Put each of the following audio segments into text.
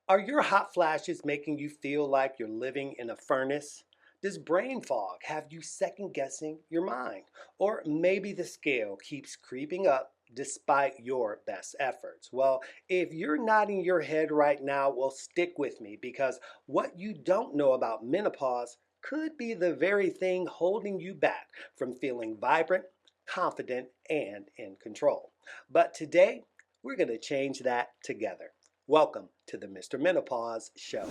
Are your hot flashes making you feel like you're living in a furnace? Does brain fog have you second guessing your mind? Or maybe the scale keeps creeping up despite your best efforts? Well, if you're nodding your head right now, well, stick with me because what you don't know about menopause could be the very thing holding you back from feeling vibrant, confident, and in control. But today, we're going to change that together. Welcome to the Mr. Menopause Show.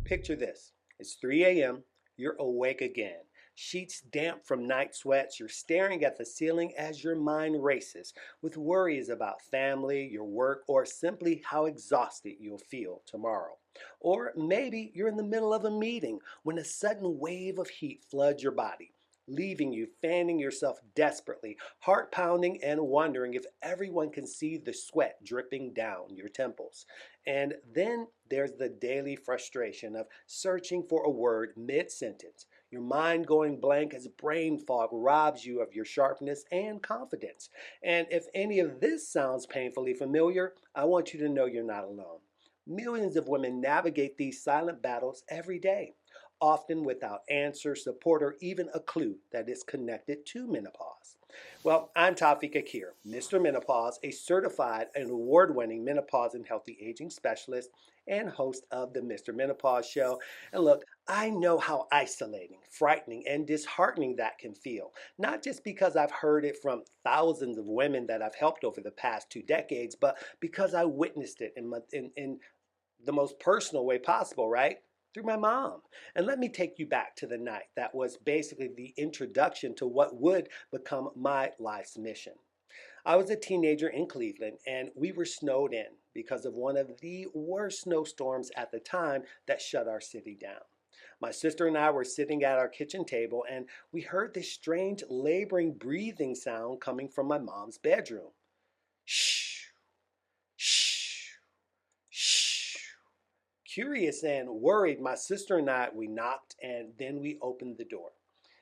Picture this. It's 3 a.m. You're awake again. Sheets damp from night sweats. You're staring at the ceiling as your mind races with worries about family, your work, or simply how exhausted you'll feel tomorrow. Or maybe you're in the middle of a meeting when a sudden wave of heat floods your body, leaving you fanning yourself desperately, heart pounding, and wondering if everyone can see the sweat dripping down your temples. And then there's the daily frustration of searching for a word mid sentence, your mind going blank as brain fog robs you of your sharpness and confidence. And if any of this sounds painfully familiar, I want you to know you're not alone. Millions of women navigate these silent battles every day, often without answer, support, or even a clue that is connected to menopause. Well, I'm Tafiq Akhir, Mr. Menopause, a certified and award winning menopause and healthy aging specialist and host of the Mr. Menopause Show. And look, I know how isolating, frightening, and disheartening that can feel, not just because I've heard it from thousands of women that I've helped over the past 2 decades, but because I witnessed it in the most personal way possible, right? Through my mom. And let me take you back to the night that was basically the introduction to what would become my life's mission. I was a teenager in Cleveland and we were snowed in because of one of the worst snowstorms at the time that shut our city down. My sister and I were sitting at our kitchen table and we heard this strange laboring breathing sound coming from my mom's bedroom. Shh, shh, shh. Curious and worried, my sister and we knocked and then we opened the door.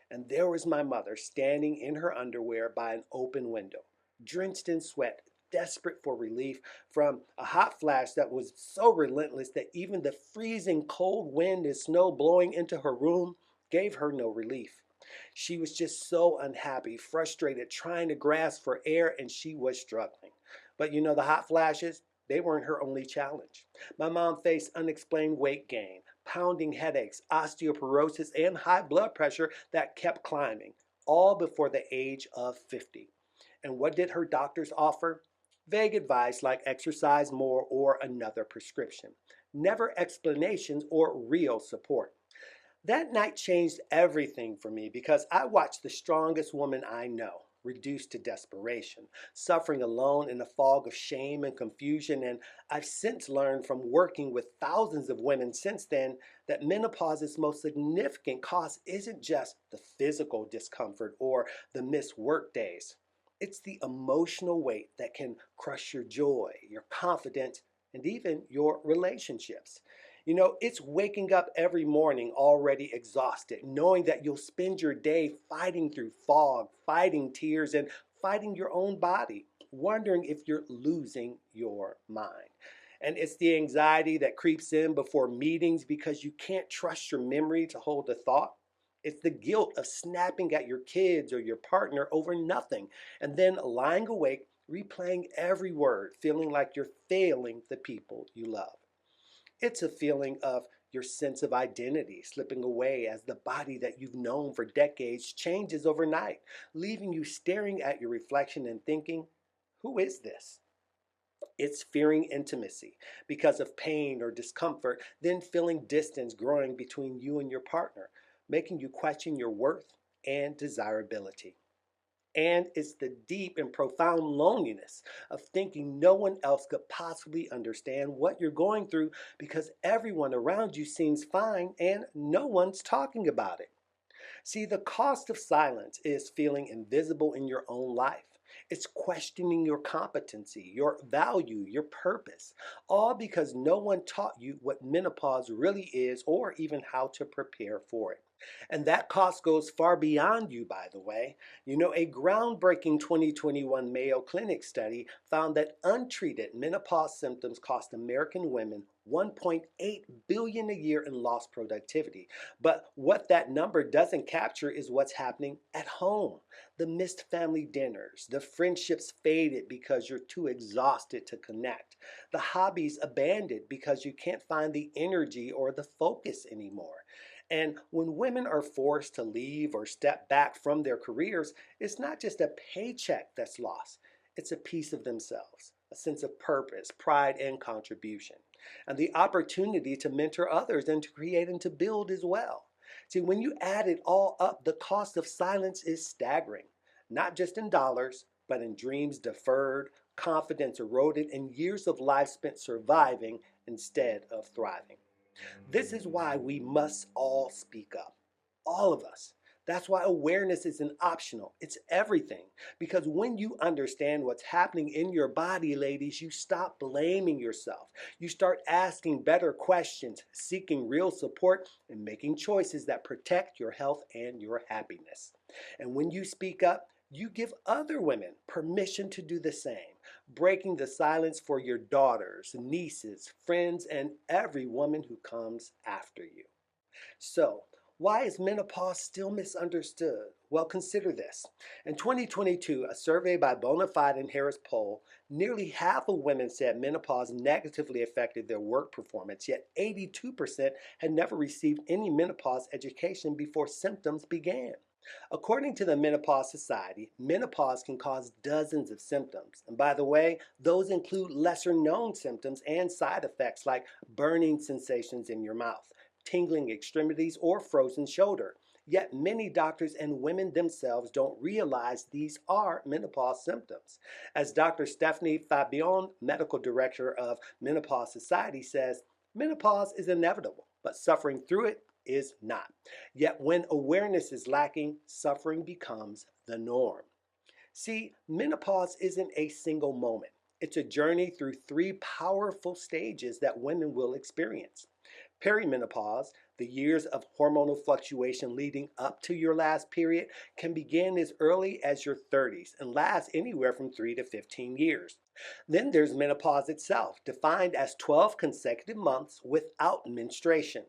And there was my mother standing in her underwear by an open window, drenched in sweat, desperate for relief from a hot flash that was so relentless that even the freezing cold wind and snow blowing into her room gave her no relief. She was just so unhappy, frustrated, trying to grasp for air, and she was struggling. But you know, the hot flashes, they weren't her only challenge. My mom faced unexplained weight gain, pounding headaches, osteoporosis, and high blood pressure that kept climbing, all before the age of 50. And what did her doctors offer? Vague advice like exercise more or another prescription. Never explanations or real support. That night changed everything for me because I watched the strongest woman I know reduced to desperation, suffering alone in a fog of shame and confusion. And I've since learned from working with thousands of women since then that menopause's most significant cost isn't just the physical discomfort or the missed work days. It's the emotional weight that can crush your joy, your confidence, and even your relationships. You know, it's waking up every morning already exhausted, knowing that you'll spend your day fighting through fog, fighting tears, and fighting your own body, wondering if you're losing your mind. And it's the anxiety that creeps in before meetings because you can't trust your memory to hold a thought. It's the guilt of snapping at your kids or your partner over nothing, and then lying awake, replaying every word, feeling like you're failing the people you love. It's a feeling of your sense of identity slipping away as the body that you've known for decades changes overnight, leaving you staring at your reflection and thinking, who is this? It's fearing intimacy because of pain or discomfort, then feeling distance growing between you and your partner, making you question your worth and desirability. And it's the deep and profound loneliness of thinking no one else could possibly understand what you're going through because everyone around you seems fine and no one's talking about it. See, the cost of silence is feeling invisible in your own life. It's questioning your competency, your value, your purpose, all because no one taught you what menopause really is or even how to prepare for it. And that cost goes far beyond you, by the way. You know, a groundbreaking 2021 Mayo Clinic study found that untreated menopause symptoms cost American women 1.8 billion a year in lost productivity. But what that number doesn't capture is what's happening at home. The missed family dinners, the friendships faded because you're too exhausted to connect, the hobbies abandoned because you can't find the energy or the focus anymore. And when women are forced to leave or step back from their careers, it's not just a paycheck that's lost, it's a piece of themselves, a sense of purpose, pride, and contribution, and the opportunity to mentor others and to create and to build as well. See, when you add it all up, the cost of silence is staggering, not just in dollars, but in dreams deferred, confidence eroded, and years of life spent surviving instead of thriving. This is why we must all speak up. All of us. That's why awareness isn't optional. It's everything. Because when you understand what's happening in your body, ladies, you stop blaming yourself. You start asking better questions, seeking real support, and making choices that protect your health and your happiness. And when you speak up, you give other women permission to do the same, breaking the silence for your daughters, nieces, friends, and every woman who comes after you. So, why is menopause still misunderstood? Well, consider this. In 2022, a survey by Bonafide and Harris Poll, nearly half of women said menopause negatively affected their work performance, yet 82% had never received any menopause education before symptoms began. According to the Menopause Society, menopause can cause dozens of symptoms. And by the way, those include lesser known symptoms and side effects like burning sensations in your mouth, tingling extremities, or frozen shoulder. Yet many doctors and women themselves don't realize these are menopause symptoms. As Dr. Stephanie Fabion, medical director of Menopause Society, says, menopause is inevitable, but suffering through it is not. Yet when awareness is lacking, suffering becomes the norm. See, menopause isn't a single moment. It's a journey through three powerful stages that women will experience. Perimenopause, the years of hormonal fluctuation leading up to your last period, can begin as early as your 30s and last anywhere from 3 to 15 years. Then there's menopause itself, defined as 12 consecutive months without menstruation.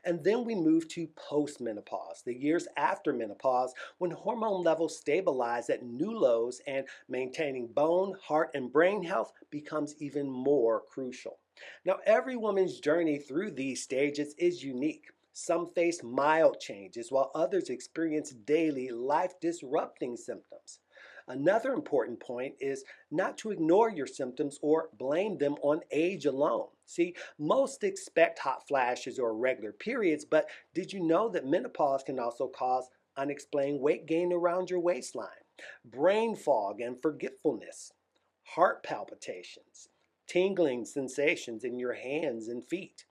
And then we move to postmenopause, the years after menopause, when hormone levels stabilize at new lows and maintaining bone, heart, and brain health becomes even more crucial. Now, every woman's journey through these stages is unique. Some face mild changes, while others experience daily life disrupting symptoms. Another important point is not to ignore your symptoms or blame them on age alone. See, most expect hot flashes or regular periods, but did you know that menopause can also cause unexplained weight gain around your waistline, brain fog and forgetfulness, heart palpitations, tingling sensations in your hands and feet,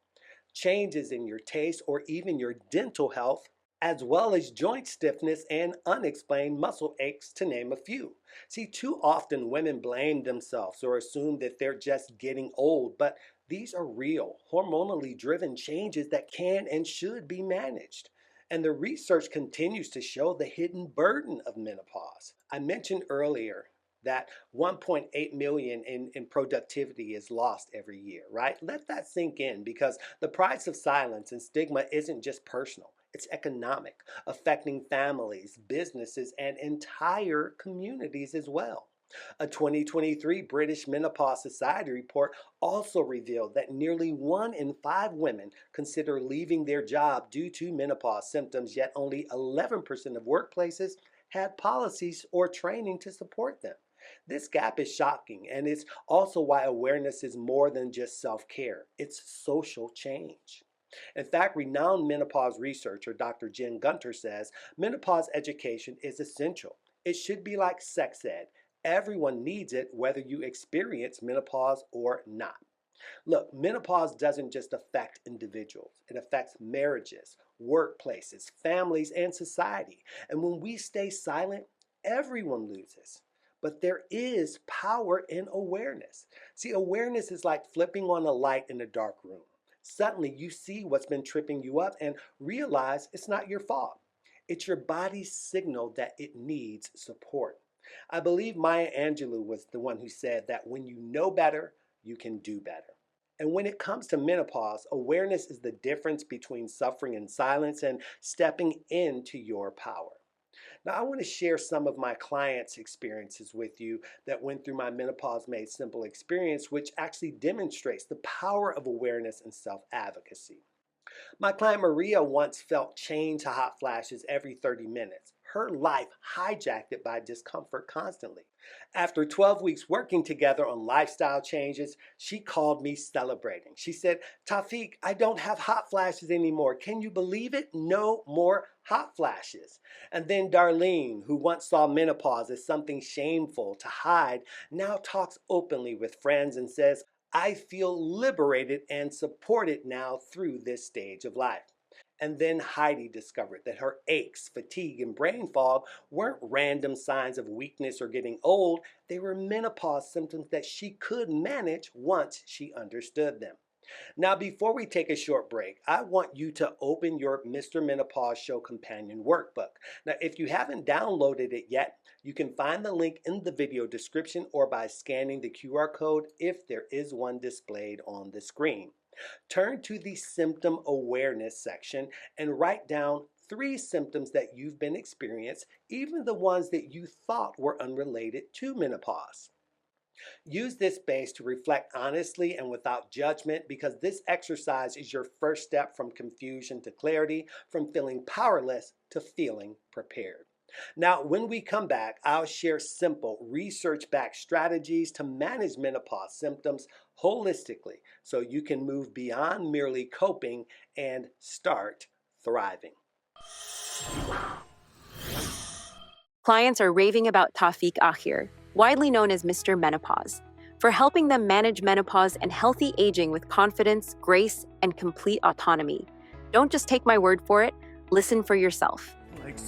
changes in your taste or even your dental health, as well as joint stiffness and unexplained muscle aches, to name a few. See, too often women blame themselves or assume that they're just getting old, but these are real, hormonally driven changes that can and should be managed. And the research continues to show the hidden burden of menopause. I mentioned earlier that 1.8 million in productivity is lost every year, right? Let that sink in, because the price of silence and stigma isn't just personal, it's economic, affecting families, businesses, and entire communities as well. A 2023 British Menopause Society report also revealed that nearly 1 in 5 women consider leaving their job due to menopause symptoms, yet only 11% of workplaces had policies or training to support them. This gap is shocking, and it's also why awareness is more than just self care, it's social change. In fact, renowned menopause researcher Dr. Jen Gunter says menopause education is essential. It should be like sex ed. Everyone needs it, whether you experience menopause or not. Look, menopause doesn't just affect individuals, it affects marriages, workplaces, families, and society. And when we stay silent, everyone loses. But there is power in awareness. See, awareness is like flipping on a light in a dark room. Suddenly, you see what's been tripping you up and realize it's not your fault. It's your body's signal that it needs support. I believe Maya Angelou was the one who said that when you know better, you can do better. And when it comes to menopause, awareness is the difference between suffering in silence and stepping into your power. Now, I want to share some of my clients' experiences with you that went through my Menopause Made Simple experience, which actually demonstrates the power of awareness and self advocacy. My client Maria once felt chained to hot flashes every 30 minutes. Her life hijacked it by discomfort constantly. After 12 weeks working together on lifestyle changes, she called me celebrating. She said, Tafiq, I don't have hot flashes anymore. Can you believe it? No more hot flashes. And then Darlene, who once saw menopause as something shameful to hide, now talks openly with friends and says, I feel liberated and supported now through this stage of life. And then Heidi discovered that her aches, fatigue, and brain fog weren't random signs of weakness or getting old. They were menopause symptoms that she could manage once she understood them. Now, before we take a short break, I want you to open your Mr. Menopause Show companion workbook. Now, if you haven't downloaded it yet, you can find the link in the video description or by scanning the QR code if there is one displayed on the screen. Turn to the symptom awareness section and write down 3 symptoms that you've been experiencing, even the ones that you thought were unrelated to menopause. Use this space to reflect honestly and without judgment, because this exercise is your first step from confusion to clarity, from feeling powerless to feeling prepared. Now, when we come back, I'll share simple, research-backed strategies to manage menopause symptoms holistically so you can move beyond merely coping and start thriving. Clients are raving about Tafiq Akhir, widely known as Mr. Menopause, for helping them manage menopause and healthy aging with confidence, grace, and complete autonomy. Don't just take my word for it, listen for yourself.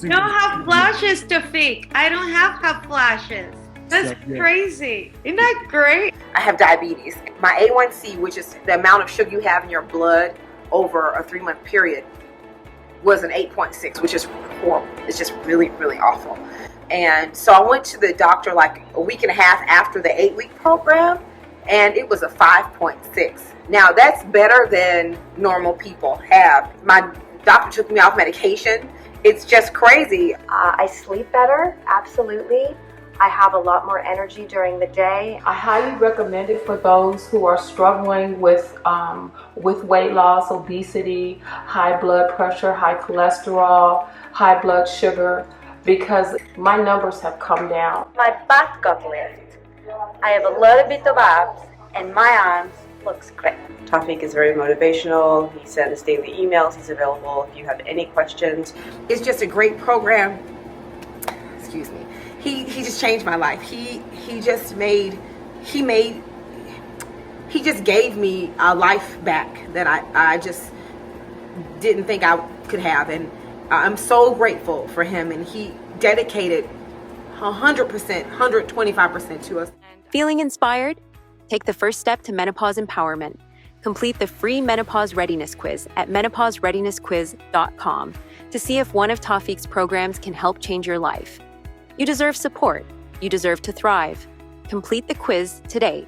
You don't have flashes, Tafiq. I don't have hot flashes. That's crazy. Isn't that great? I have diabetes. My A1C, which is the amount of sugar you have in your blood over a 3-month period, was an 8.6, which is horrible. It's just really, really awful. And so I went to the doctor like a week and a half after the 8-week program, and it was a 5.6. Now that's better than normal people have. My doctor took me off medication. It's just crazy. I sleep better, absolutely. I have a lot more energy during the day. I highly recommend it for those who are struggling with weight loss, obesity, high blood pressure, high cholesterol, high blood sugar, because my numbers have come down. My butt got lift. I have a little bit of abs, and my arms looks great. Tafiq is very motivational. He sends daily emails. He's available if you have any questions. It's just a great program. Excuse me. He just changed my life. He just gave me a life back that I just didn't think I could have, and I'm so grateful for him, and he dedicated 100%, 125% to us. Feeling inspired? Take the first step to menopause empowerment. Complete the free menopause readiness quiz at menopausereadinessquiz.com to see if one of Tafiq's programs can help change your life. You deserve support. You deserve to thrive. Complete the quiz today.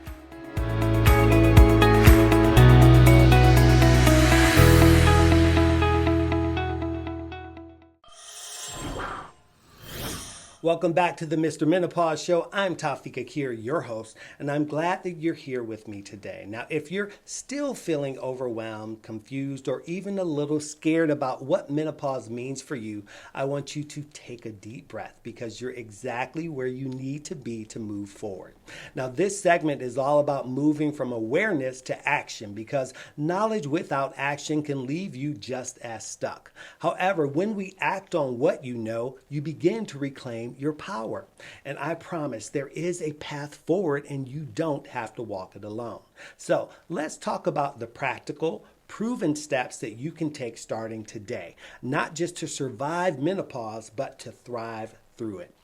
Welcome back to the Mr. Menopause Show. I'm Tafiq Akhir, your host, and I'm glad that you're here with me today. Now, if you're still feeling overwhelmed, confused, or even a little scared about what menopause means for you, I want you to take a deep breath, because you're exactly where you need to be to move forward. Now, this segment is all about moving from awareness to action, because knowledge without action can leave you just as stuck. However, when we act on what you know, you begin to reclaim your power. And I promise there is a path forward, and you don't have to walk it alone. So let's talk about the practical, proven steps that you can take starting today, not just to survive menopause, but to thrive through it.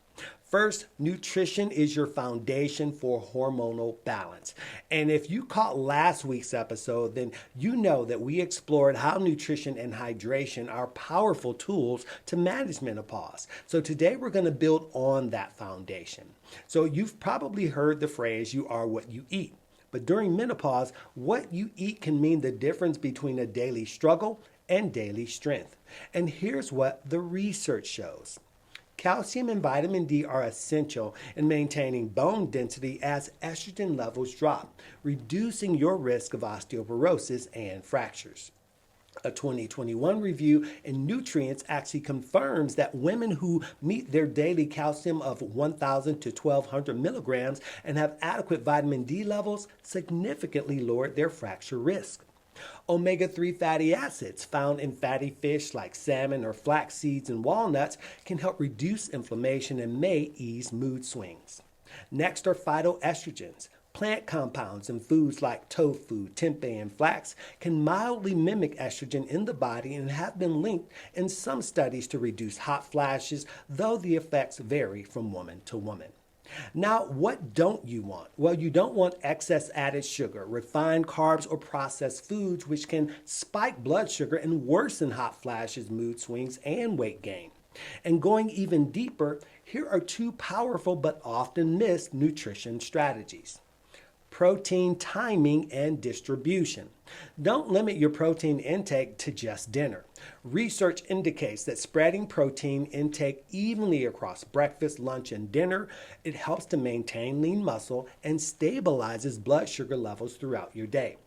First, nutrition is your foundation for hormonal balance. And if you caught last week's episode, then you know that we explored how nutrition and hydration are powerful tools to manage menopause. So today we're going to build on that foundation. So you've probably heard the phrase, you are what you eat. But during menopause, what you eat can mean the difference between a daily struggle and daily strength. And here's what the research shows. Calcium and vitamin D are essential in maintaining bone density as estrogen levels drop, reducing your risk of osteoporosis and fractures. A 2021 review in Nutrients actually confirms that women who meet their daily calcium of 1,000 to 1,200 milligrams and have adequate vitamin D levels significantly lowered their fracture risk. Omega-3 fatty acids found in fatty fish like salmon or flax seeds and walnuts can help reduce inflammation and may ease mood swings. Next are phytoestrogens. Plant compounds in foods like tofu, tempeh, and flax can mildly mimic estrogen in the body and have been linked in some studies to reduce hot flashes, though the effects vary from woman to woman. Now, what don't you want? Well, you don't want excess added sugar, refined carbs, or processed foods, which can spike blood sugar and worsen hot flashes, mood swings, and weight gain. And going even deeper, here are two powerful but often missed nutrition strategies. Protein timing and distribution. Don't limit your protein intake to just dinner. Research indicates that spreading protein intake evenly across breakfast, lunch, and dinner, it helps to maintain lean muscle and stabilizes blood sugar levels throughout your day.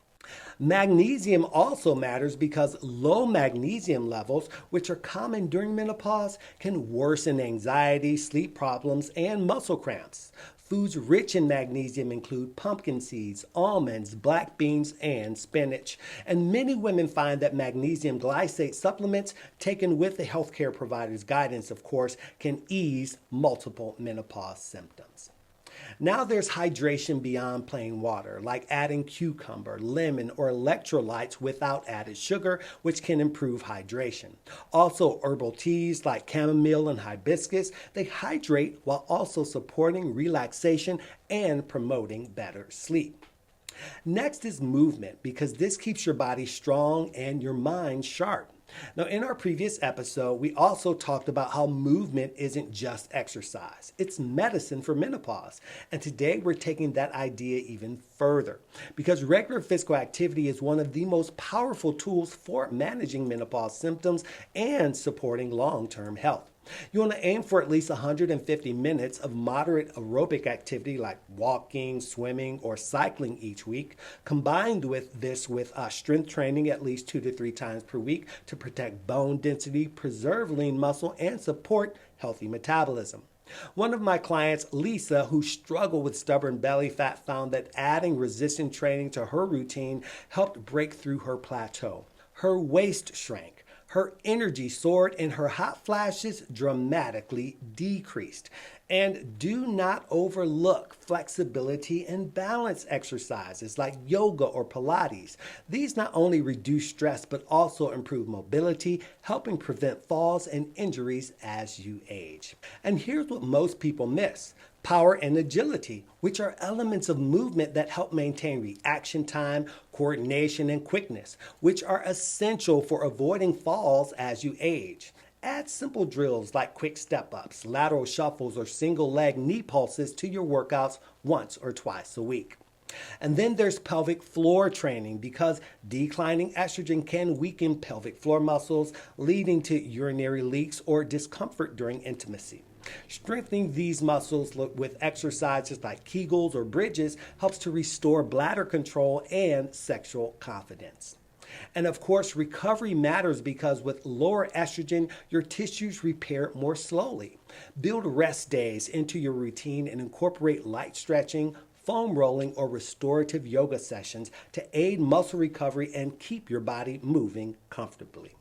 Magnesium also matters because low magnesium levels, which are common during menopause, can worsen anxiety, sleep problems, and muscle cramps. Foods rich in magnesium include pumpkin seeds, almonds, black beans, and spinach. And many women find that magnesium glycate supplements, taken with the healthcare provider's guidance, of course, can ease multiple menopause symptoms. Now there's hydration beyond plain water, like adding cucumber, lemon, or electrolytes without added sugar, which can improve hydration. Also, herbal teas like chamomile and hibiscus, they hydrate while also supporting relaxation and promoting better sleep. Next is movement, because this keeps your body strong and your mind sharp. Now, in our previous episode, we also talked about how movement isn't just exercise. It's medicine for menopause. And today we're taking that idea even further because regular physical activity is one of the most powerful tools for managing menopause symptoms and supporting long-term health. You want to aim for at least 150 minutes of moderate aerobic activity like walking, swimming, or cycling each week, combined with strength training at least 2 to 3 times per week to protect bone density, preserve lean muscle, and support healthy metabolism. One of my clients, Lisa, who struggled with stubborn belly fat, found that adding resistance training to her routine helped break through her plateau. Her waist shrank. Her energy soared and her hot flashes dramatically decreased. And do not overlook flexibility and balance exercises like yoga or Pilates. These not only reduce stress but also improve mobility, helping prevent falls and injuries as you age. And here's what most people miss. Power and agility, which are elements of movement that help maintain reaction time, coordination, and quickness, which are essential for avoiding falls as you age. Add simple drills like quick step-ups, lateral shuffles, or single leg knee pulses to your workouts once or twice a week. And then there's pelvic floor training because declining estrogen can weaken pelvic floor muscles, leading to urinary leaks or discomfort during intimacy. Strengthening these muscles with exercises like Kegels or bridges helps to restore bladder control and sexual confidence. And of course, recovery matters because with lower estrogen, your tissues repair more slowly. Build rest days into your routine and incorporate light stretching, foam rolling, or restorative yoga sessions to aid muscle recovery and keep your body moving comfortably.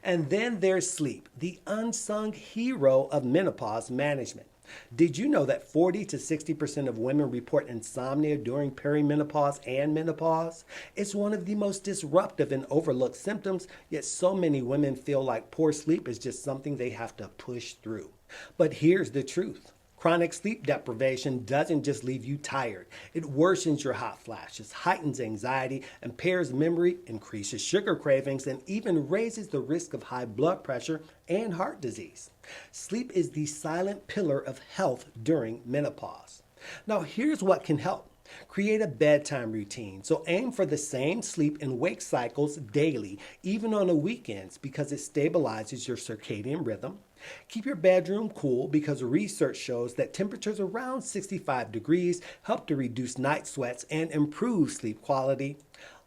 And then there's sleep, the unsung hero of menopause management. Did you know that 40 to 60% of women report insomnia during perimenopause and menopause? It's one of the most disruptive and overlooked symptoms, yet so many women feel like poor sleep is just something they have to push through. But here's the truth. Chronic sleep deprivation doesn't just leave you tired. It worsens your hot flashes, heightens anxiety, impairs memory, increases sugar cravings, and even raises the risk of high blood pressure and heart disease. Sleep is the silent pillar of health during menopause. Now, here's what can help. Create a bedtime routine. So aim for the same sleep and wake cycles daily, even on the weekends, because it stabilizes your circadian rhythm. Keep your bedroom cool because research shows that temperatures around 65 degrees help to reduce night sweats and improve sleep quality.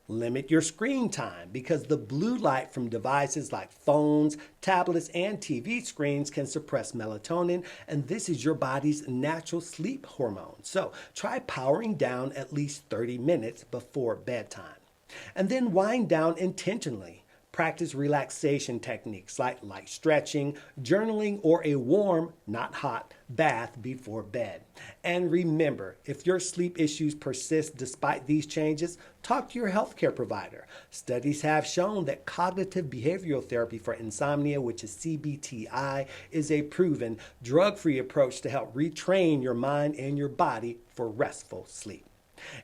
Limit your screen time because the blue light from devices like phones, tablets, and TV screens can suppress melatonin, and this is your body's natural sleep hormone. So try powering down at least 30 minutes before bedtime. And then wind down intentionally. Practice relaxation techniques like light stretching, journaling, or a warm, not hot, bath before bed. And remember, if your sleep issues persist despite these changes, talk to your healthcare provider. Studies have shown that cognitive behavioral therapy for insomnia, which is CBTI, is a proven drug-free approach to help retrain your mind and your body for restful sleep.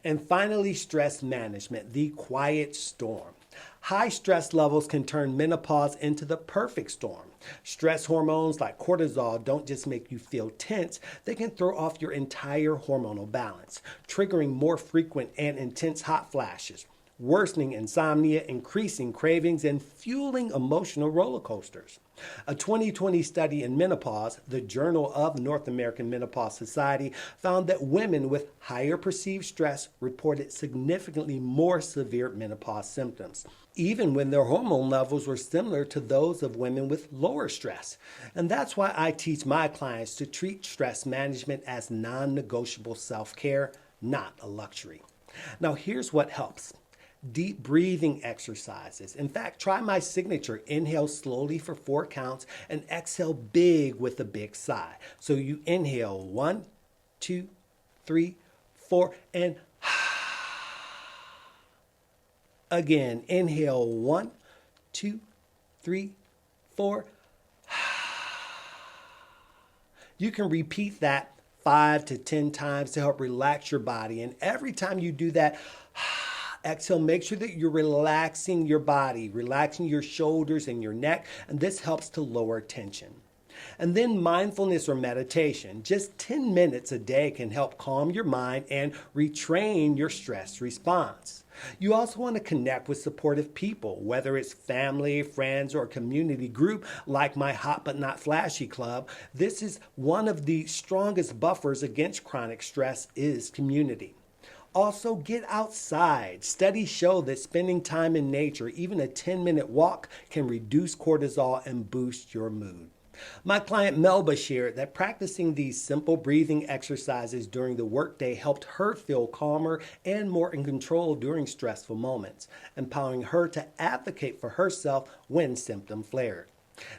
And finally, stress management, the quiet storm. High stress levels can turn menopause into the perfect storm. Stress hormones like cortisol don't just make you feel tense, they can throw off your entire hormonal balance, triggering more frequent and intense hot flashes, worsening insomnia, increasing cravings, and fueling emotional roller coasters. A 2020 study in Menopause, the Journal of North American Menopause Society, found that women with higher perceived stress reported significantly more severe menopause symptoms, even when their hormone levels were similar to those of women with lower stress. And that's why I teach my clients to treat stress management as non-negotiable self-care, not a luxury. Now, here's what helps. Deep breathing exercises. In fact, try my signature. Inhale slowly for 4 counts and exhale big with a big sigh. So you inhale 1, 2, 3, 4, and again. Inhale 1, 2, 3, 4. You can repeat that 5 to 10 times to help relax your body. And every time you do that, exhale, make sure that you're relaxing your body, relaxing your shoulders and your neck, and this helps to lower tension. And then mindfulness or meditation. Just 10 minutes a day can help calm your mind and retrain your stress response. You also want to connect with supportive people, whether it's family, friends, or a community group like my Hot But Not Flashy Club. This is one of the strongest buffers against chronic stress is community. Also, get outside. Studies show that spending time in nature, even a 10-minute walk, can reduce cortisol and boost your mood. My client Melba shared that practicing these simple breathing exercises during the workday helped her feel calmer and more in control during stressful moments, empowering her to advocate for herself when symptoms flared.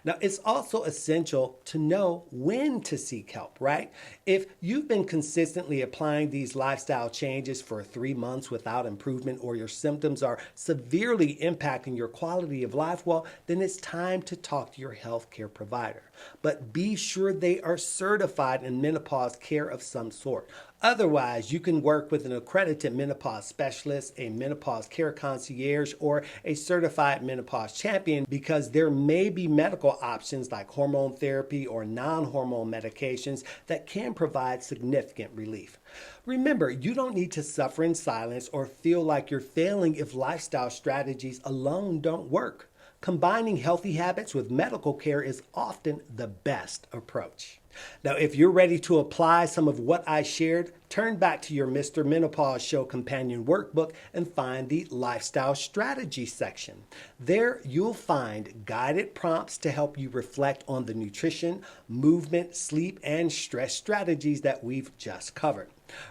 Now, it's also essential to know when to seek help, right? If you've been consistently applying these lifestyle changes for 3 months without improvement, or your symptoms are severely impacting your quality of life, well, then it's time to talk to your healthcare provider. But be sure they are certified in menopause care of some sort. Otherwise, you can work with an accredited menopause specialist, a menopause care concierge, or a certified menopause champion, because there may be medical options like hormone therapy or non-hormone medications that can provide significant relief. Remember, you don't need to suffer in silence or feel like you're failing if lifestyle strategies alone don't work. Combining healthy habits with medical care is often the best approach. Now, if you're ready to apply some of what I shared, turn back to your Mr. Menopause Show companion workbook and find the Lifestyle Strategy section. There, you'll find guided prompts to help you reflect on the nutrition, movement, sleep, and stress strategies that we've just covered.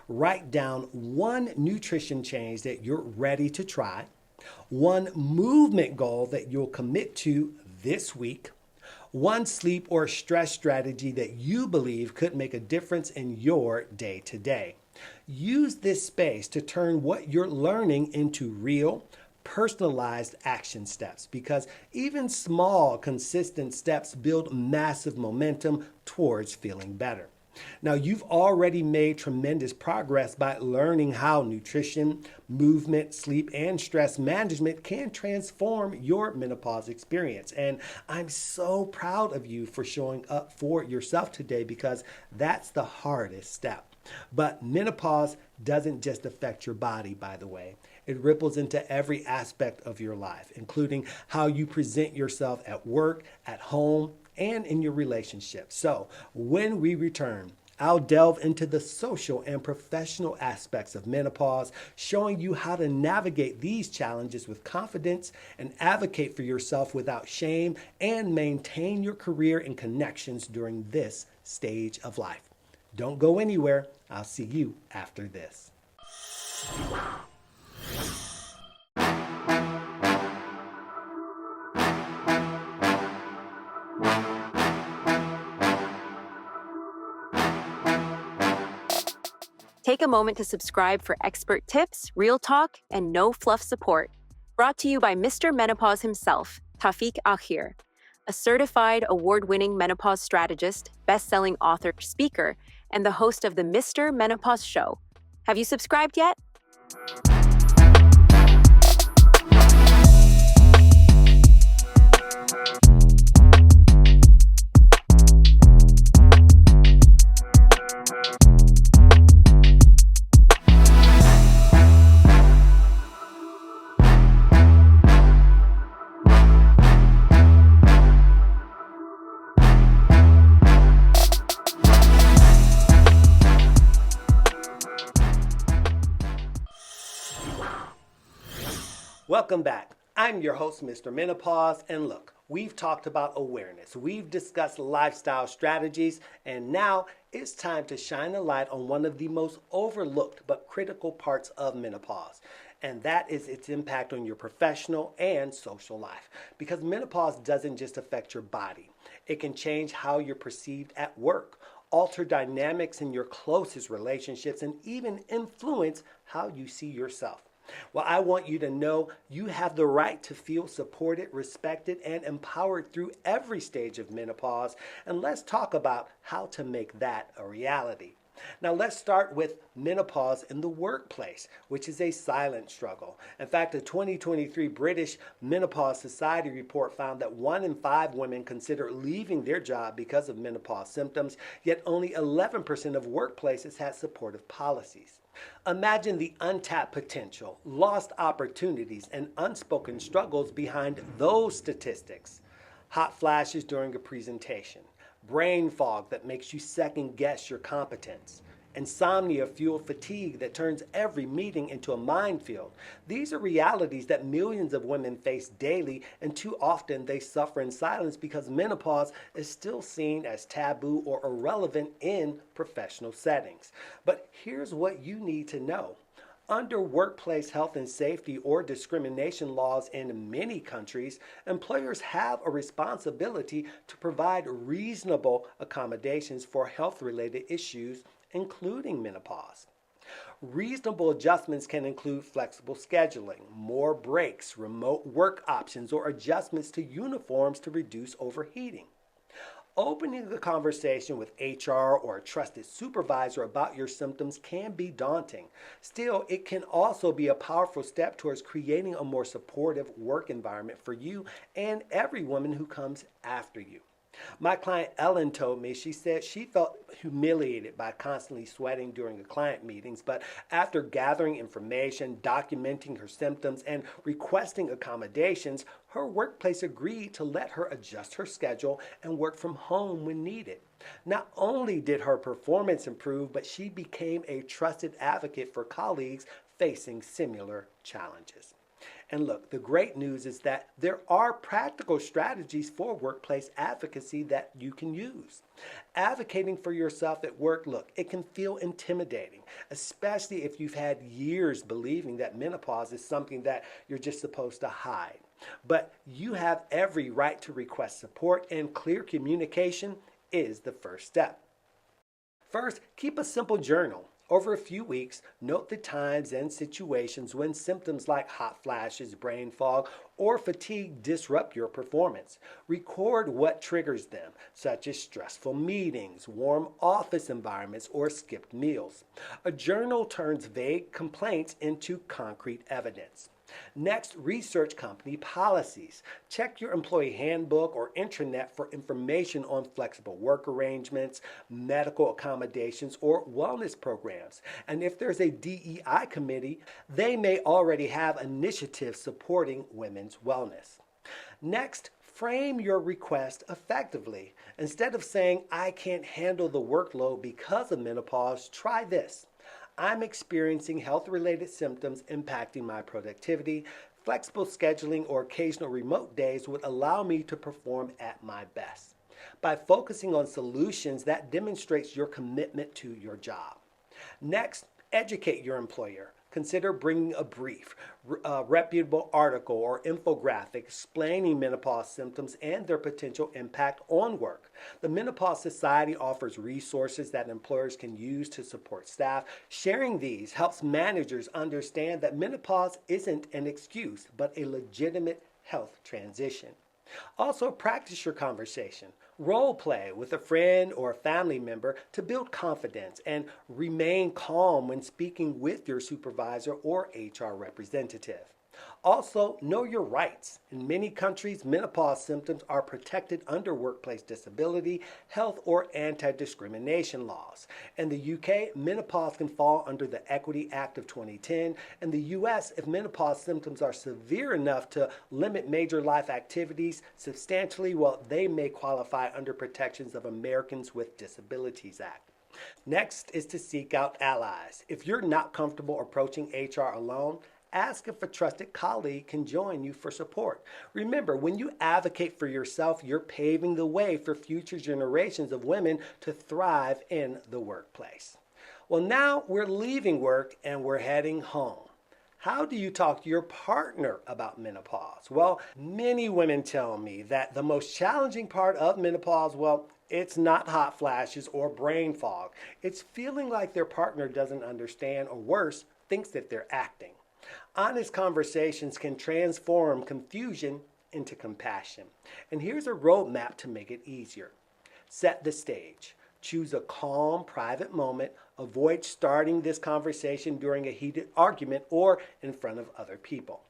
Write down one nutrition change that you're ready to try, one movement goal that you'll commit to this week, one sleep or stress strategy that you believe could make a difference in your day-to-day. Use this space to turn what you're learning into real, personalized action steps, because even small, consistent steps build massive momentum towards feeling better. Now, you've already made tremendous progress by learning how nutrition, movement, sleep, and stress management can transform your menopause experience. And I'm so proud of you for showing up for yourself today, because that's the hardest step. But menopause doesn't just affect your body, by the way. It ripples into every aspect of your life, including how you present yourself at work, at home, and in your relationship. So when we return, I'll delve into the social and professional aspects of menopause, showing you how to navigate these challenges with confidence and advocate for yourself without shame, and maintain your career and connections during this stage of life. Don't go anywhere. I'll see you after this. Take a moment to subscribe for expert tips, real talk, and no fluff support. Brought to you by Mr. Menopause himself, Tafiq Akhir, a certified award-winning menopause strategist, best-selling author, speaker, and the host of the Mr. Menopause Show. Have you subscribed yet? Welcome back. I'm your host, Mr. Menopause, and look, we've talked about awareness, we've discussed lifestyle strategies, and now it's time to shine a light on one of the most overlooked but critical parts of menopause, and that is its impact on your professional and social life. Because menopause doesn't just affect your body, it can change how you're perceived at work, alter dynamics in your closest relationships, and even influence how you see yourself. Well, I want you to know you have the right to feel supported, respected, and empowered through every stage of menopause. And let's talk about how to make that a reality. Now, let's start with menopause in the workplace, which is a silent struggle. In fact, a 2023 British Menopause Society report found that 1 in 5 women consider leaving their job because of menopause symptoms, yet only 11% of workplaces had supportive policies. Imagine the untapped potential, lost opportunities, and unspoken struggles behind those statistics. Hot flashes during a presentation, brain fog that makes you second guess your competence, insomnia-fueled fatigue that turns every meeting into a minefield. These are realities that millions of women face daily, and too often they suffer in silence because menopause is still seen as taboo or irrelevant in professional settings. But here's what you need to know. Under workplace health and safety or discrimination laws in many countries, employers have a responsibility to provide reasonable accommodations for health-related issues, including menopause. Reasonable adjustments can include flexible scheduling, more breaks, remote work options, or adjustments to uniforms to reduce overheating. Opening the conversation with HR or a trusted supervisor about your symptoms can be daunting. Still, it can also be a powerful step towards creating a more supportive work environment for you and every woman who comes after you. My client Ellen told me, she said she felt humiliated by constantly sweating during the client meetings, but after gathering information, documenting her symptoms, and requesting accommodations, her workplace agreed to let her adjust her schedule and work from home when needed. Not only did her performance improve, but she became a trusted advocate for colleagues facing similar challenges. And look, the great news is that there are practical strategies for workplace advocacy that you can use. Advocating for yourself at work, look, it can feel intimidating, especially if you've had years believing that menopause is something that you're just supposed to hide. But you have every right to request support, and clear communication is the first step. First, keep a simple journal. Over a few weeks, note the times and situations when symptoms like hot flashes, brain fog, or fatigue disrupt your performance. Record what triggers them, such as stressful meetings, warm office environments, or skipped meals. A journal turns vague complaints into concrete evidence. Next, research company policies. Check your employee handbook or intranet for information on flexible work arrangements, medical accommodations, or wellness programs. And if there's a DEI committee, they may already have initiatives supporting women's wellness. Next, frame your request effectively. Instead of saying, I can't handle the workload because of menopause, try this. I'm experiencing health-related symptoms impacting my productivity. Flexible scheduling or occasional remote days would allow me to perform at my best. By focusing on solutions, that demonstrates your commitment to your job. Next, educate your employer. Consider bringing a brief, reputable article or infographic explaining menopause symptoms and their potential impact on work. The Menopause Society offers resources that employers can use to support staff. Sharing these helps managers understand that menopause isn't an excuse, but a legitimate health transition. Also, practice your conversation. Role play with a friend or a family member to build confidence and remain calm when speaking with your supervisor or HR representative. Also, know your rights. In many countries, menopause symptoms are protected under workplace disability, health, or anti-discrimination laws. In the UK, menopause can fall under the Equity Act of 2010. In the US, if menopause symptoms are severe enough to limit major life activities substantially, well, they may qualify under protections of Americans with Disabilities Act. Next is to seek out allies. If you're not comfortable approaching HR alone, ask if a trusted colleague can join you for support. Remember, when you advocate for yourself, you're paving the way for future generations of women to thrive in the workplace. Well, now we're leaving work and we're heading home. How do you talk to your partner about menopause? Well, many women tell me that the most challenging part of menopause, well, it's not hot flashes or brain fog. It's feeling like their partner doesn't understand, or worse, thinks that they're acting. Honest conversations can transform confusion into compassion. And here's a roadmap to make it easier. Set the stage. Choose a calm, private moment. Avoid starting this conversation during a heated argument or in front of other people.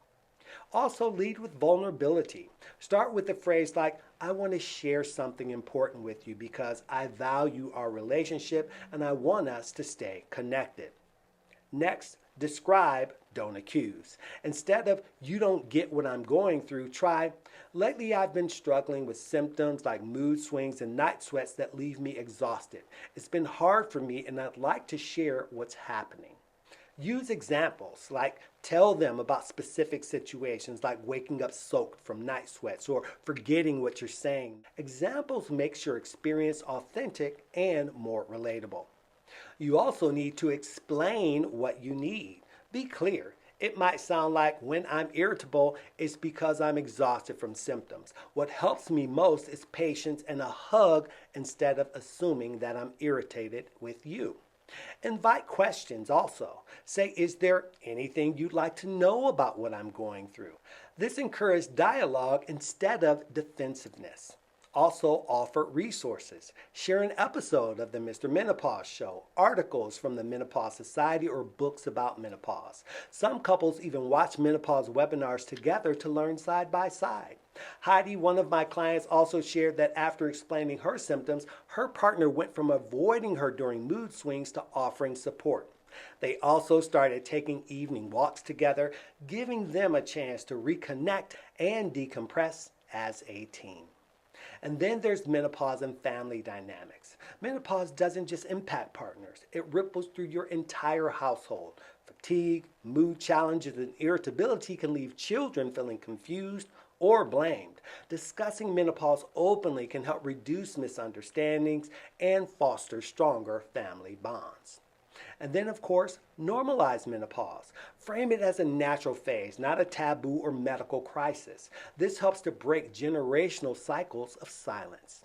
Also, lead with vulnerability. Start with a phrase like, I want to share something important with you because I value our relationship and I want us to stay connected. Next, describe, don't accuse. Instead of, you don't get what I'm going through, try, lately I've been struggling with symptoms like mood swings and night sweats that leave me exhausted. It's been hard for me and I'd like to share what's happening. Use examples, like tell them about specific situations like waking up soaked from night sweats or forgetting what you're saying. Examples makes your experience authentic and more relatable. You also need to explain what you need. Be clear. It might sound like when I'm irritable, it's because I'm exhausted from symptoms. What helps me most is patience and a hug instead of assuming that I'm irritated with you. Invite questions also. Say, is there anything you'd like to know about what I'm going through? This encourages dialogue instead of defensiveness. Also offer resources. Share an episode of the Mr. Menopause Show, articles from the Menopause Society, or books about menopause. Some couples even watch menopause webinars together to learn side by side. Heidi, one of my clients, also shared that after explaining her symptoms, her partner went from avoiding her during mood swings to offering support. They also started taking evening walks together, giving them a chance to reconnect and decompress as a team. And then there's menopause and family dynamics. Menopause doesn't just impact partners. It ripples through your entire household. Fatigue, mood challenges, and irritability can leave children feeling confused or blamed. Discussing menopause openly can help reduce misunderstandings and foster stronger family bonds. And then, of course, normalize menopause. Frame it as a natural phase, not a taboo or medical crisis. This helps to break generational cycles of silence.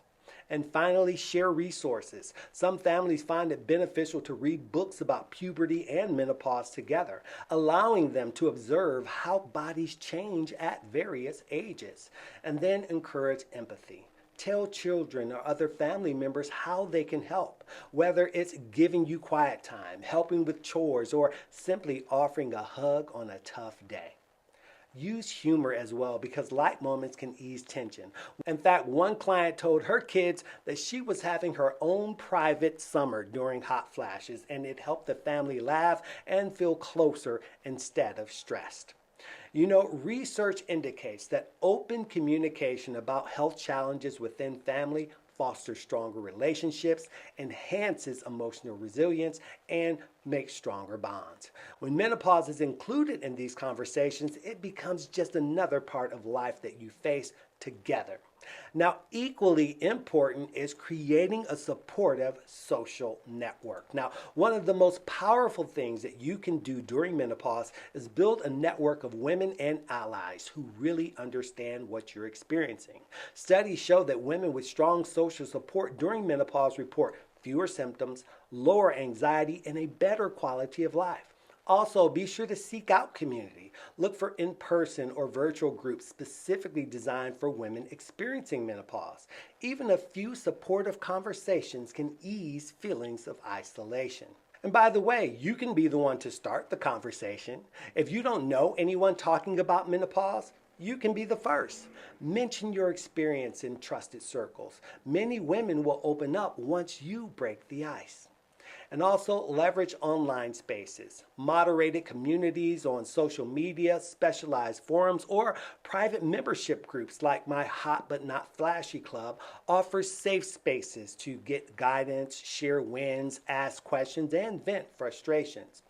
And finally, share resources. Some families find it beneficial to read books about puberty and menopause together, allowing them to observe how bodies change at various ages. And then encourage empathy. Tell children or other family members how they can help, whether it's giving you quiet time, helping with chores, or simply offering a hug on a tough day. Use humor as well, because light moments can ease tension. In fact, one client told her kids that she was having her own private summer during hot flashes, and it helped the family laugh and feel closer instead of stressed. You know, research indicates that open communication about health challenges within family fosters stronger relationships, enhances emotional resilience, and makes stronger bonds. When menopause is included in these conversations, it becomes just another part of life that you face together. Now, equally important is creating a supportive social network. Now, one of the most powerful things that you can do during menopause is build a network of women and allies who really understand what you're experiencing. Studies show that women with strong social support during menopause report fewer symptoms, lower anxiety, and a better quality of life. Also, be sure to seek out community. Look for in-person or virtual groups specifically designed for women experiencing menopause. Even a few supportive conversations can ease feelings of isolation. And by the way, you can be the one to start the conversation. If you don't know anyone talking about menopause, you can be the first. Mention your experience in trusted circles. Many women will open up once you break the ice. And also leverage online spaces, moderated communities on social media, specialized forums, or private membership groups like my Hot But Not Flashy Club offers safe spaces to get guidance, share wins, ask questions, and vent frustrations.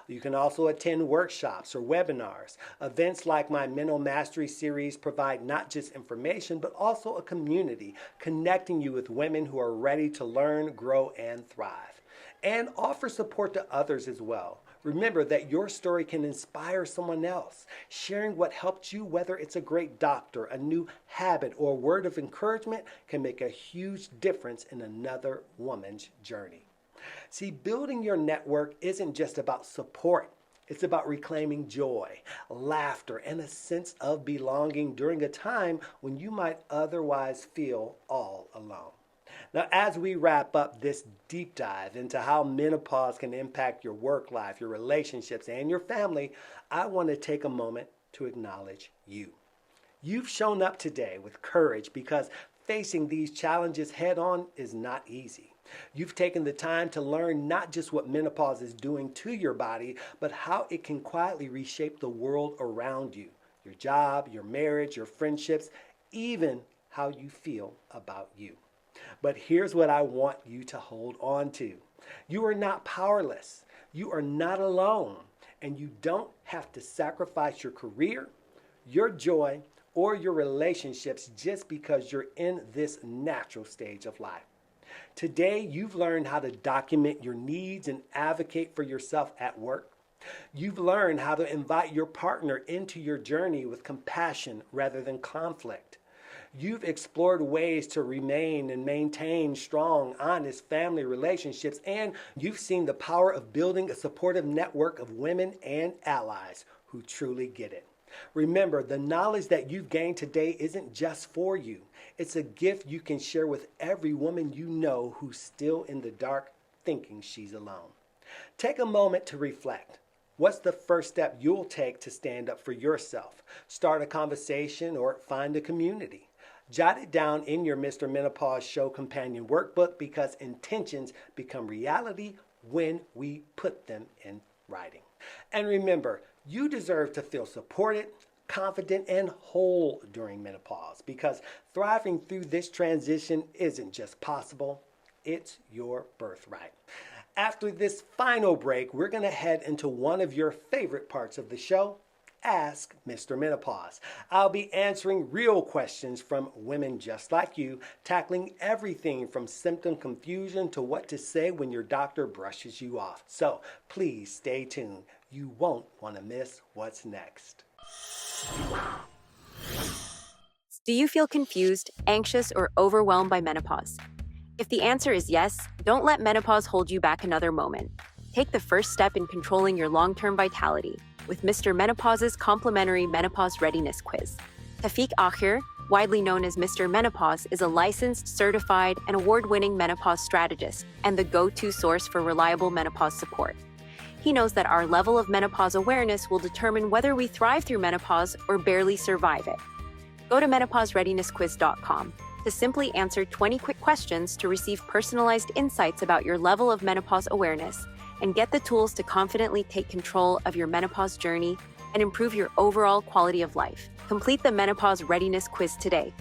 You can also attend workshops or webinars. Events like my Mental Mastery series provide not just information, but also a community connecting you with women who are ready to learn, grow, and thrive. And offer support to others as well. Remember that your story can inspire someone else. Sharing what helped you, whether it's a great doctor, a new habit, or a word of encouragement, can make a huge difference in another woman's journey. See, building your network isn't just about support. It's about reclaiming joy, laughter, and a sense of belonging during a time when you might otherwise feel all alone. Now, as we wrap up this deep dive into how menopause can impact your work life, your relationships, and your family, I want to take a moment to acknowledge you. You've shown up today with courage because facing these challenges head on is not easy. You've taken the time to learn not just what menopause is doing to your body, but how it can quietly reshape the world around you, your job, your marriage, your friendships, even how you feel about you. But here's what I want you to hold on to. You are not powerless. You are not alone. And you don't have to sacrifice your career, your joy, or your relationships just because you're in this natural stage of life. Today, you've learned how to document your needs and advocate for yourself at work. You've learned how to invite your partner into your journey with compassion rather than conflict. You've explored ways to remain and maintain strong, honest family relationships, and you've seen the power of building a supportive network of women and allies who truly get it. Remember, the knowledge that you've gained today isn't just for you. It's a gift you can share with every woman you know who's still in the dark thinking she's alone. Take a moment to reflect. What's the first step you'll take to stand up for yourself? Start a conversation or find a community. Jot it down in your Mr. Menopause Show companion workbook, because intentions become reality when we put them in writing. And remember, you deserve to feel supported, confident, and whole during menopause, because thriving through this transition isn't just possible, it's your birthright. After this final break, we're going to head into one of your favorite parts of the show, Ask Mr. Menopause. I'll be answering real questions from women just like you, tackling everything from symptom confusion to what to say when your doctor brushes you off. So please stay tuned. You won't want to miss what's next. Do you feel confused, anxious, or overwhelmed by menopause? If the answer is yes, don't let menopause hold you back another moment. Take the first step in controlling your long-term vitality with Mr. Menopause's complimentary Menopause Readiness Quiz. Tafiq Akhir, widely known as Mr. Menopause, is a licensed, certified, and award-winning menopause strategist and the go-to source for reliable menopause support. He knows that our level of menopause awareness will determine whether we thrive through menopause or barely survive it. Go to menopausereadinessquiz.com to simply answer 20 quick questions to receive personalized insights about your level of menopause awareness and get the tools to confidently take control of your menopause journey and improve your overall quality of life. Complete the Menopause Readiness Quiz today.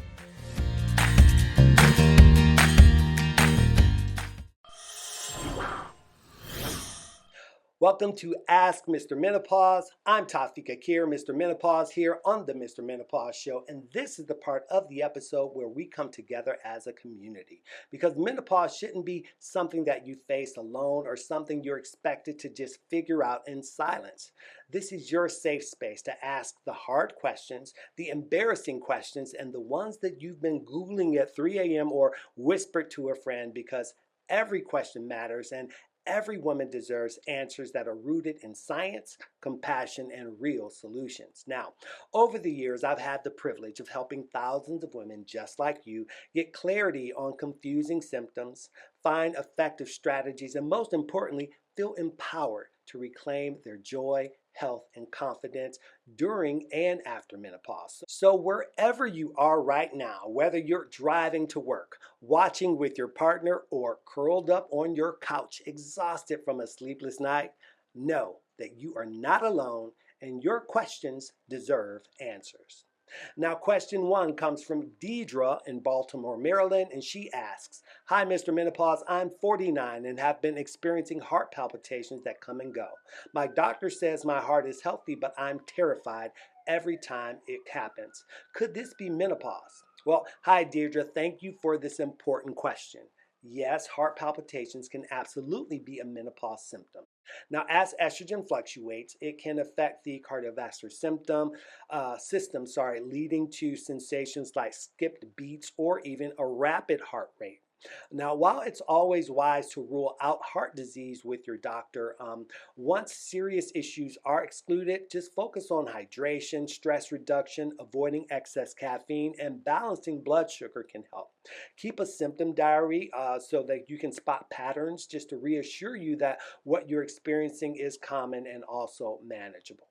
Welcome to Ask Mr. Menopause. I'm Tafiq Akhir, Mr. Menopause, here on the Mr. Menopause Show, and this is the part of the episode where we come together as a community, because menopause shouldn't be something that you face alone or something you're expected to just figure out in silence. This is your safe space to ask the hard questions, the embarrassing questions, and the ones that you've been Googling at 3 a.m. or whispered to a friend, because every question matters, and every woman deserves answers that are rooted in science, compassion, and real solutions. Now, over the years, I've had the privilege of helping thousands of women just like you get clarity on confusing symptoms, find effective strategies, and most importantly, feel empowered to reclaim their joy, health, and confidence during and after menopause. So wherever you are right now, whether you're driving to work, watching with your partner, or curled up on your couch exhausted from a sleepless night, know that you are not alone and your questions deserve answers. Now, question 1 comes from Deirdre in Baltimore, Maryland, and she asks, "Hi, Mr. Menopause. I'm 49 and have been experiencing heart palpitations that come and go. My doctor says my heart is healthy, but I'm terrified every time it happens. Could this be menopause?" Well, hi, Deirdre. Thank you for this important question. Yes, heart palpitations can absolutely be a menopause symptom. Now, as estrogen fluctuates, it can affect the cardiovascular system, leading to sensations like skipped beats or even a rapid heart rate. Now, while it's always wise to rule out heart disease with your doctor, once serious issues are excluded, just focus on hydration, stress reduction, avoiding excess caffeine, and balancing blood sugar can help. Keep a symptom diary so that you can spot patterns, just to reassure you that what you're experiencing is common and also manageable.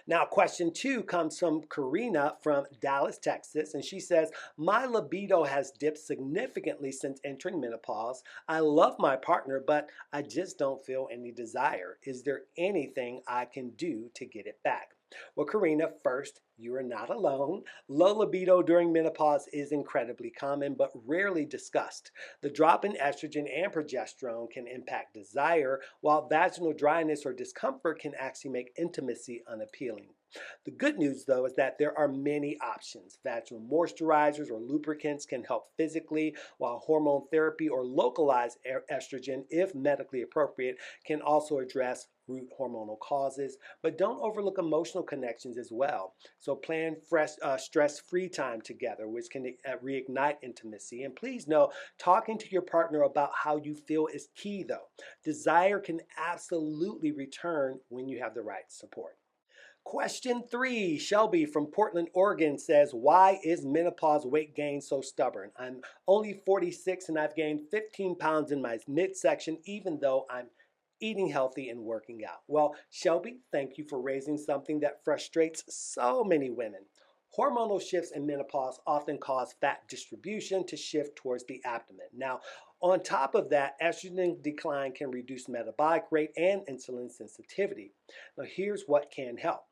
Now, question 2 comes from Karina from Dallas, Texas, and she says, "My libido has dipped significantly since entering menopause. I love my partner, but I just don't feel any desire. Is there anything I can do to get it back?" Well, Karina, first, you are not alone. Low libido during menopause is incredibly common, but rarely discussed. The drop in estrogen and progesterone can impact desire, while vaginal dryness or discomfort can actually make intimacy unappealing. The good news, though, is that there are many options. Vaginal moisturizers or lubricants can help physically, while hormone therapy or localized estrogen, if medically appropriate, can also address root hormonal causes. But don't overlook emotional connections as well. So plan stress-free time together, which can reignite intimacy. And please know, talking to your partner about how you feel is key, though. Desire can absolutely return when you have the right support. Question 3, Shelby from Portland, Oregon says, "Why is menopause weight gain so stubborn? I'm only 46 and I've gained 15 pounds in my midsection, even though I'm eating healthy and working out." Well, Shelby, thank you for raising something that frustrates so many women. Hormonal shifts in menopause often cause fat distribution to shift towards the abdomen. Now, on top of that, estrogen decline can reduce metabolic rate and insulin sensitivity. Now, here's what can help.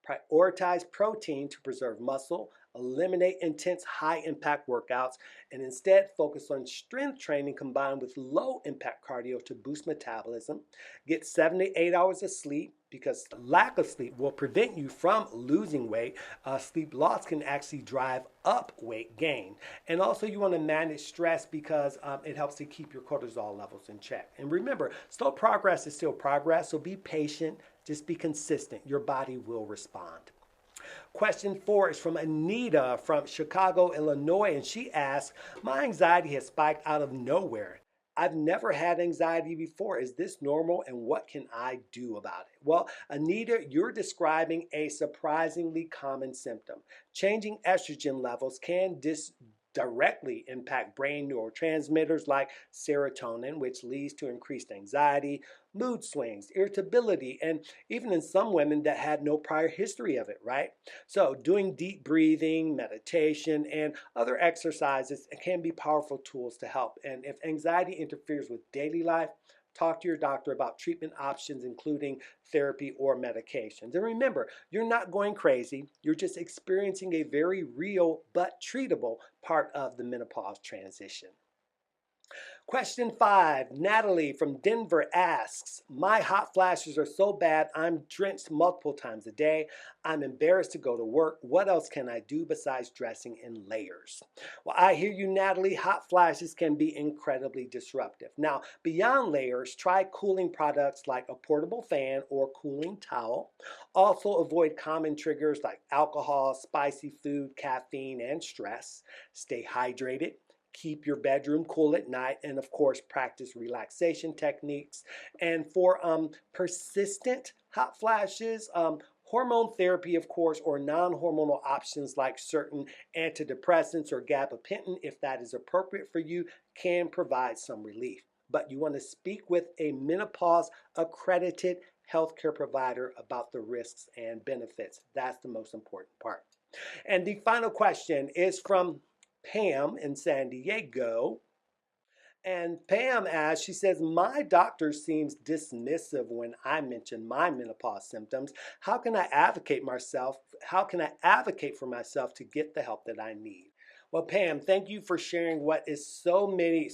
Prioritize protein to preserve muscle, eliminate intense high-impact workouts, and instead focus on strength training combined with low-impact cardio to boost metabolism. Get 7 to 8 hours of sleep, because lack of sleep will prevent you from losing weight. Sleep loss can actually drive up weight gain. And also you want to manage stress, because it helps to keep your cortisol levels in check. And remember, slow progress is still progress, so be patient. Just be consistent. Your body will respond. Question 4 is from Anita from Chicago, Illinois, and she asks, my anxiety has spiked out of nowhere. I've never had anxiety before. Is this normal and what can I do about it? Well, Anita, you're describing a surprisingly common symptom. Changing estrogen levels can directly impact brain neurotransmitters like serotonin, which leads to increased anxiety, mood swings, irritability, and even in some women that had no prior history of it, right? So doing deep breathing, meditation, and other exercises can be powerful tools to help. And if anxiety interferes with daily life, talk to your doctor about treatment options, including therapy or medications. And remember, you're not going crazy. You're just experiencing a very real but treatable part of the menopause transition. Question 5, Natalie from Denver asks, my hot flashes are so bad I'm drenched multiple times a day. I'm embarrassed to go to work. What else can I do besides dressing in layers? Well, I hear you, Natalie. Hot flashes can be incredibly disruptive. Now, beyond layers, try cooling products like a portable fan or cooling towel. Also avoid common triggers like alcohol, spicy food, caffeine, and stress. Stay hydrated. Keep your bedroom cool at night, and of course practice relaxation techniques. And for persistent hot flashes, hormone therapy, of course, or non-hormonal options like certain antidepressants or gabapentin, if that is appropriate for you, can provide some relief. But you want to speak with a menopause accredited healthcare provider about the risks and benefits. That's the most important part. And the final question is from Pam in San Diego. And Pam asks, she says, my doctor seems dismissive when I mention my menopause symptoms. How can I advocate for myself to get the help that I need? Well, Pam, thank you for sharing what is so many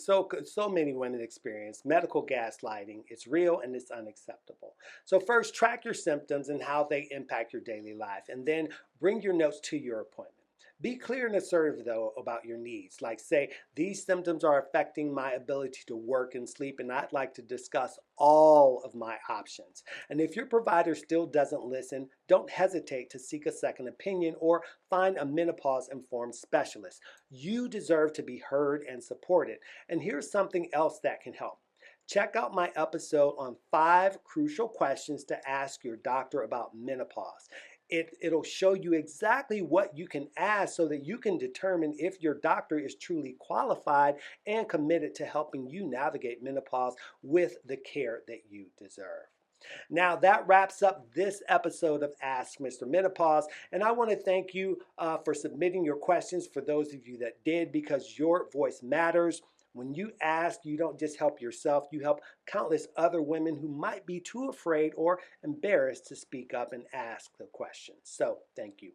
women experience, medical gaslighting. It's real and it's unacceptable. So first, track your symptoms and how they impact your daily life, and then bring your notes to your appointment. Be clear and assertive, though, about your needs. Like, say, these symptoms are affecting my ability to work and sleep, and I'd like to discuss all of my options. And if your provider still doesn't listen, don't hesitate to seek a second opinion or find a menopause-informed specialist. You deserve to be heard and supported. And here's something else that can help. Check out my episode on 5 crucial questions to ask your doctor about menopause. It'll show you exactly what you can ask so that you can determine if your doctor is truly qualified and committed to helping you navigate menopause with the care that you deserve. Now that wraps up this episode of Ask Mr. Menopause, and I want to thank you for submitting your questions, for those of you that did, because your voice matters. When you ask, you don't just help yourself, you help countless other women who might be too afraid or embarrassed to speak up and ask the questions. So, thank you.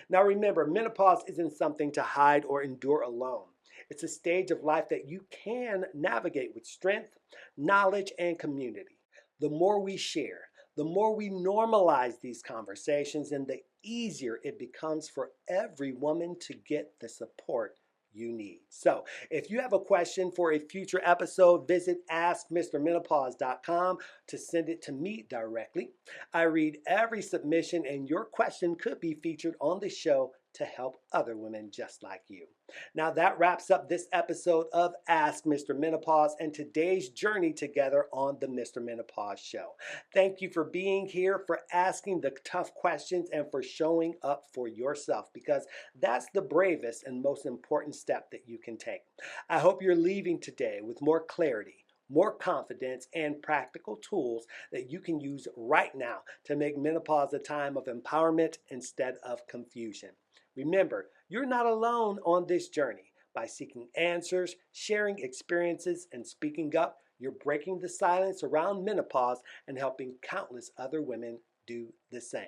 Now remember, menopause isn't something to hide or endure alone. It's a stage of life that you can navigate with strength, knowledge, and community. The more we share, the more we normalize these conversations, and the easier it becomes for every woman to get the support you need. So if you have a question for a future episode, visit askmrmenopause.com to send it to me directly. I read every submission, and your question could be featured on the show to help other women just like you. Now that wraps up this episode of Ask Mr. Menopause and today's journey together on the Mr. Menopause Show. Thank you for being here, for asking the tough questions, and for showing up for yourself, because that's the bravest and most important step that you can take. I hope you're leaving today with more clarity, more confidence, and practical tools that you can use right now to make menopause a time of empowerment instead of confusion. Remember, you're not alone on this journey. By seeking answers, sharing experiences, and speaking up, you're breaking the silence around menopause and helping countless other women do the same.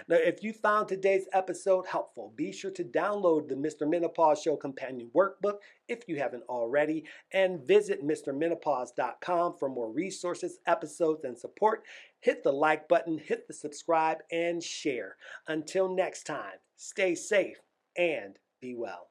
Now, if you found today's episode helpful, be sure to download the Mr. Menopause Show Companion Workbook if you haven't already, and visit MrMenopause.com for more resources, episodes, and support. Hit the like button, hit the subscribe, and share. Until next time, stay safe and be well.